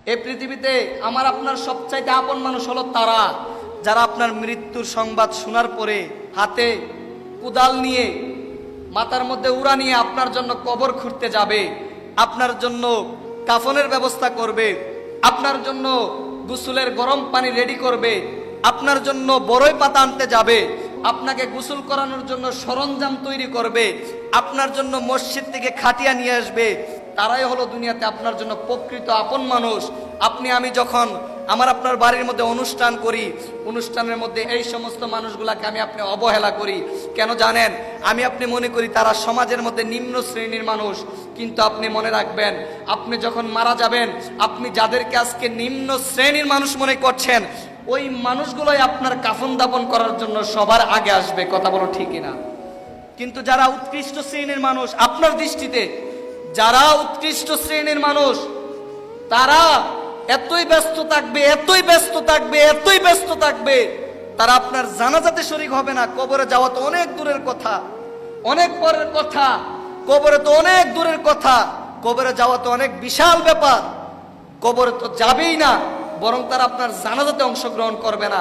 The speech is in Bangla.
এই পৃথিবীতে আমার আপনার সবচাইতে আপন মানুষ হলো তারা, যারা আপনার মৃত্যুর সংবাদ শোনার পরে হাতে কুদাল নিয়ে মাথার মধ্যে উড়া নিয়ে আপনার জন্য কবর খুঁড়তে যাবে, আপনার জন্য কাফনের ব্যবস্থা করবে, আপনার জন্য গোসলের গরম পানি রেডি করবে, আপনার জন্য বড়ই পাতা আনতে যাবে, আপনাকে গোসল করানোর জন্য সরঞ্জাম তৈরি করবে, আপনার জন্য মসজিদ থেকে খাটিয়া নিয়ে আসবে। তারাই হলো দুনিয়াতে আপনার জন্য প্রকৃত আপন মানুষ। আপনি আমি যখন আমার আপনার বাড়ির মধ্যে অনুষ্ঠান করি, অনুষ্ঠানের মধ্যে এই সমস্ত মানুষগুলাকে আমি আপনি অবহেলা করি কেন জানেন? আমি আপনি মনে করি তারা সমাজের মধ্যে নিম্ন শ্রেণীর মানুষ। কিন্তু আপনি মনে রাখবেন, আপনি যখন মারা যাবেন, আপনি যাদেরকে আজকে নিম্ন শ্রেণীর মানুষ মনে করছেন, ওই মানুষগুলোই আপনার কাফন দাফন করার জন্য সবার আগে আসবে। কথা বলো ঠিকই না? কিন্তু যারা উৎকৃষ্ট শ্রেণীর মানুষ আপনার দৃষ্টিতে, যারা উৎকৃষ্ট শ্রেণীর মানুষ, তারা এতই ব্যস্ত থাকবে, এতই ব্যস্ত থাকবে, এতই ব্যস্ত থাকবে, তারা আপনার জানাজাতে শরীক হবে না। কবরে যাওয়া তো অনেক দূরের কথা, অনেক পরের কথা, কবরে তো অনেক দূরের কথা, কবরে যাওয়া তো অনেক বিশাল ব্যাপার। কবরে তো যাবেই না, বরং তারা আপনার জানাজাতে অংশগ্রহণ করবে না।